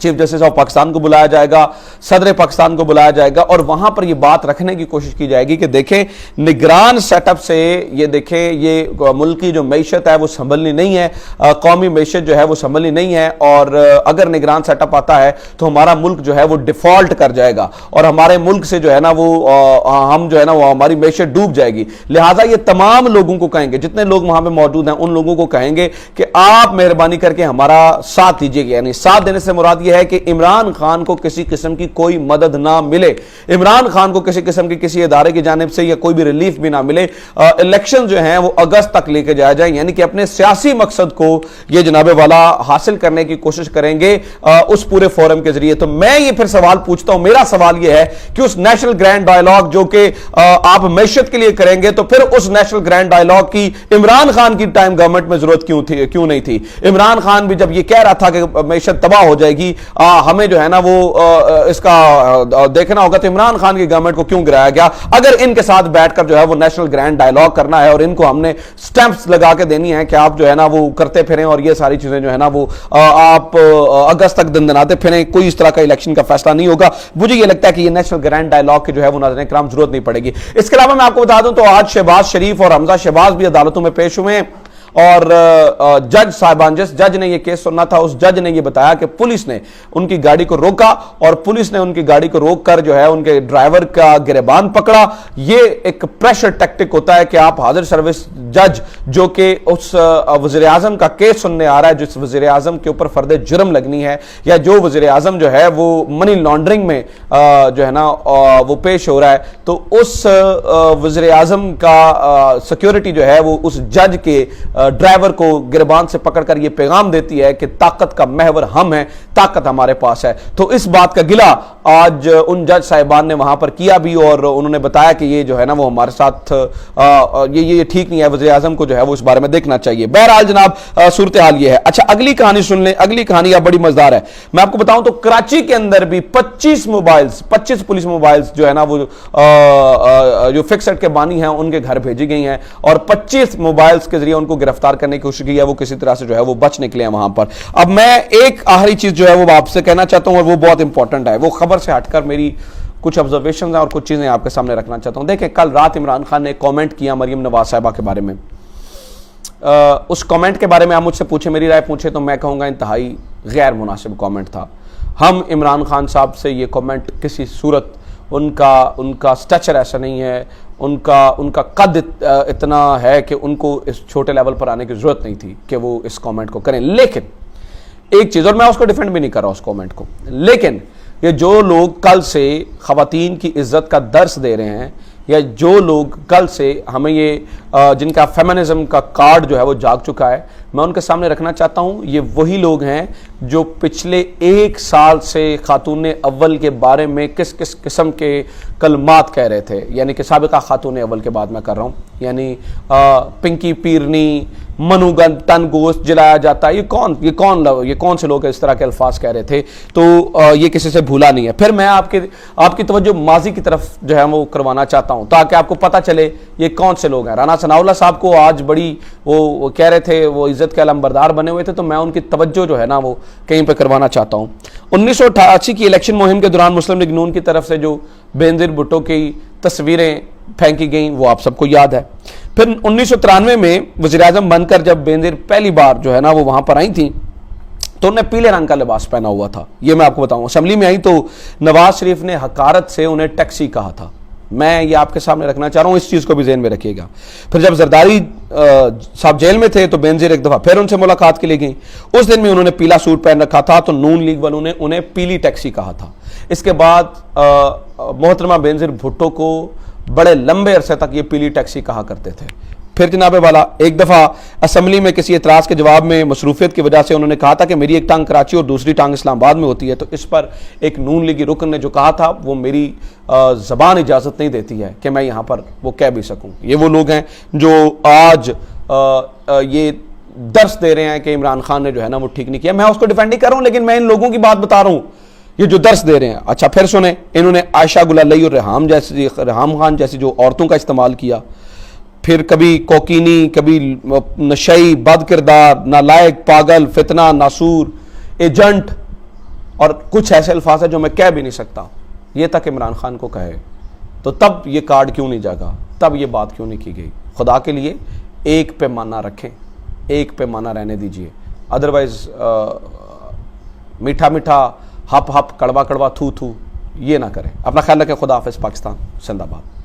Chief justice of Pakistan کو بلایا جائے گا, صدر پاکستان کو بلایا جائے گا, اور وہاں پر یہ بات رکھنے کی کوشش کی جائے گی کہ دیکھیں نگران سیٹ اپ سے یہ دیکھیں یہ ملک کی جو معیشت ہے وہ سنبھلنی نہیں ہے, قومی معیشت جو ہے وہ سنبھلنی نہیں ہے, اور اگر نگران سیٹ اپ آتا ہے تو ہمارا ملک جو ہے وہ ڈیفالٹ کر جائے گا اور ہمارے ملک سے جو ہے نا وہ ہم جو ہے نا وہ ہماری معیشت ڈوب جائے گی. لہٰذا یہ تمام لوگوں کو کہیں گے, جتنے لوگ وہاں پہ موجود ہیں ان لوگوں کو کہیں گے کہ آپ مہربانی کر کے ہمارا ساتھ دیجیے گا. یعنی ساتھ دینے سے مراد یہ ہے کہ عمران خان کو کسی قسم کی کوئی مدد نہ ملے, عمران خان کو کسی قسم کی کسی ادارے کی جانب سے یا کوئی بھی ریلیف بھی نہ ملے. الیکشن جو ہیں وہ اگست تک لے کے جایا جائیں, یعنی کہ اپنے سیاسی مقصد کو یہ جناب والا حاصل کرنے کی کوشش کریں گے اس پورے فورم کے ذریعے. تو میں یہ پھر سوال پوچھتا ہوں, میرا سوال یہ ہے کہ اس نیشنل گرینڈ ڈائیلاگ جو کہ آپ معیشت کے لیے کریں گے, تو پھر اس نیشنل گرینڈ ڈائیلاگ کی عمران خان کی ٹائم گورنمنٹ میں ضرورت کیوں نہیں تھی؟ عمران خان بھی جب یہ کہہ رہا تھا کہ معیشت تباہ ہو جائے گی, ہمیں جو ہے نا وہ اس کا دیکھنا ہوگا, تو عمران خان کی گورنمنٹ کو کیوں گرایا گیا؟ اگر ان کے ساتھ بیٹھ کر جو ہے وہ نیشنل گرینڈ ڈائیلاگ کرنا ہے اور ان کو ہم نے سٹیمپس لگا کے دینی ہے کہ آپ جو ہے نا وہ کرتے پھریں اور یہ ساری چیزیں جو ہے نا وہ آپ اگست تک دندناتے پھریں, کوئی اس طرح کا الیکشن کا فیصلہ نہیں ہوگا. مجھے یہ لگتا ہے کہ یہ نیشنل گرینڈ ڈائیلاگ کی جو ہے وہ ناظرین کرام ضرورت نہیں پڑے گی. اس کے علاوہ میں آپ کو بتا دوں تو آج شہباز شریف اور حمزہ شہباز بھی عدالتوں میں پیش ہوئے ہیں, اور جج صاحبان, جس جج نے یہ کیس سننا تھا اس جج نے یہ بتایا کہ پولیس نے ان کی گاڑی کو روکا اور پولیس نے ان کی گاڑی کو روک کر جو ہے ان کے ڈرائیور کا گریبان پکڑا. یہ ایک پریشر ٹیکٹک ہوتا ہے کہ آپ حاضر سروس جج جو کہ اس وزیر اعظم کا کیس سننے آ رہا ہے, جس وزیر اعظم کے اوپر فرد جرم لگنی ہے, یا جو وزیر اعظم جو ہے وہ منی لانڈرنگ میں جو ہے نا وہ پیش ہو رہا ہے, تو اس وزیر اعظم کا سیکیورٹی جو ہے وہ اس جج کے ڈرائیور کو گریبان سے پکڑ کر یہ پیغام دیتی ہے کہ طاقت کا محور ہم ہیں, طاقت ہمارے پاس ہے. تو اس بات کا گلہ آج ان جج صاحبان نے وہاں پر کیا بھی, اور انہوں نے بتایا کہ یہ جو ہے نا وہ ہمارے ساتھ یہ ٹھیک نہیں ہے, وزیر اعظم کو جو ہے وہ اس بارے میں دیکھنا چاہیے. بہرحال جناب صورتحال یہ ہے. اچھا اگلی کہانی سن لیں, اگلی کہانی اب بڑی مزدار ہے. میں آپ کو بتاؤں تو کراچی کے اندر بھی 25 پولیس موبائلز جو ہے نا وہ جو فکسڈ کے بانی ہیں ان کے گھر بھیجی گئی ہیں, اور 25 موبائلز کے ذریعے ان کو گرفتار کرنے کی کوشش کی ہے. وہ کسی طرح سے جو ہے وہ بچ نکلے ہیں وہاں پر. اب میں ایک آخری چیز جو ہے وہ آپ سے کہنا چاہتا ہوں, اور وہ بہت امپورٹنٹ ہے, وہ خبر سے ہٹ کر میری کچھ آبزرویشنز ہیں اور کچھ چیزیں آپ کے سامنے رکھنا چاہتا ہوں. دیکھیں کل رات عمران خان نے کامنٹ کیا مریم نواز صاحبہ کے بارے میں. اس کامنٹ کے بارے میں آپ مجھ سے پوچھیں, میری رائے پوچھیں تو میں کہوں گا انتہائی غیر مناسب کامنٹ تھا. ہم عمران خان صاحب سے یہ کامنٹ کسی صورت, ان کا سٹیچر ایسا نہیں ہے, ان کا قد اتنا ہے کہ ان کو اس چھوٹے لیول پر آنے کی ضرورت نہیں تھی کہ وہ اس کامنٹ کو کریں. لیکن ایک چیز, اور میں اس کو ڈیفینڈ بھی نہیں کر رہا اس کامنٹ کو, لیکن یہ جو لوگ کل سے خواتین کی عزت کا درس دے رہے ہیں, یا جو لوگ کل سے ہمیں یہ جن کا فیمنزم کا کارڈ جو ہے وہ جاگ چکا ہے, میں ان کے سامنے رکھنا چاہتا ہوں یہ وہی لوگ ہیں جو پچھلے 1 سال سے خاتون اول کے بارے میں کس قسم کے کلمات کہہ رہے تھے. یعنی کہ سابقہ خاتون اول کے بعد میں کر رہا ہوں, یعنی پنکی پیرنی, منو گن تن گوشت جلایا جاتا ہے, یہ کون سے لوگ اس طرح کے الفاظ کہہ رہے تھے. تو یہ کسی سے بھولا نہیں ہے. پھر میں آپ کی توجہ ماضی کی طرف جو ہے وہ کروانا چاہتا ہوں تاکہ آپ کو پتہ چلے یہ کون سے لوگ ہیں. رانا ثناءاللہ صاحب کو آج بڑی وہ کہہ رہے تھے وہ عزت کے علمبردار بنے ہوئے تھے, تو میں ان کی توجہ جو ہے نا وہ کہیں پہ کروانا چاہتا ہوں. 1988 کی الیکشن مہم کے دوران مسلم لیگ نون کی طرف سے جو بینظیر بھٹو کی تصویریں پھینکی گئیں وہ آپ سب کو یاد ہے. پھر 1993 میں وزیر اعظم بن کر جب بینظیر پہلی بار جو ہے نا وہ وہاں پر آئی تھیں تو انہیں پیلے رنگ کا لباس پہنا ہوا تھا. یہ میں آپ کو بتاؤں, اسمبلی میں آئی تو نواز شریف نے حقارت سے انہیں ٹیکسی کہا تھا. میں یہ آپ کے سامنے رکھنا چاہ رہا ہوں, اس چیز کو بھی ذہن میں رکھیے گا. پھر جب زرداری صاحب جیل میں تھے تو بینظیر ایک دفعہ پھر ان سے ملاقات کے لیے گئیں. اس دن میں انہوں نے پیلا سوٹ پہن رکھا تھا تو نون لیگ والوں نے انہیں پیلی ٹیکسی کہا تھا. اس کے بعد محترمہ بینظیر بھٹو کو بڑے لمبے عرصے تک یہ پیلی ٹیکسی کہا کرتے تھے. پھر جناب والا ایک دفعہ اسمبلی میں کسی اعتراض کے جواب میں مصروفیت کی وجہ سے انہوں نے کہا تھا کہ میری ایک ٹانگ کراچی اور دوسری ٹانگ اسلام آباد میں ہوتی ہے. تو اس پر ایک نون لیگی رکن نے جو کہا تھا وہ میری زبان اجازت نہیں دیتی ہے کہ میں یہاں پر وہ کہہ بھی سکوں. یہ وہ لوگ ہیں جو آج یہ درس دے رہے ہیں کہ عمران خان نے جو ہے نا وہ ٹھیک نہیں کیا. میں اس کو ڈیفینڈ نہیں کر رہا ہوں, لیکن میں ان لوگوں کی بات بتا رہا ہوں یہ جو درس دے رہے ہیں. اچھا پھر سنیں, انہوں نے عائشہ گل علیہ اور ریحام خان جیسی جو عورتوں کا استعمال کیا. پھر کبھی کوکینی, کبھی نشئی, بد کردار, نالائق, پاگل, فتنہ, ناسور, ایجنٹ, اور کچھ ایسے الفاظ ہیں جو میں کہہ بھی نہیں سکتا، یہ تک عمران خان کو کہے، تو تب یہ کارڈ کیوں نہیں جاگا، تب یہ بات کیوں نہیں کی گئی؟ خدا کے لیے ایک پیمانہ رکھیں، ایک پیمانہ رہنے دیجئے، ادروائز میٹھا میٹھا ہپ ہپ کڑوا کڑوا تھو تھو یہ نہ کریں۔ اپنا خیال رکھیں، خدا حافظ، پاکستان زندہ باد۔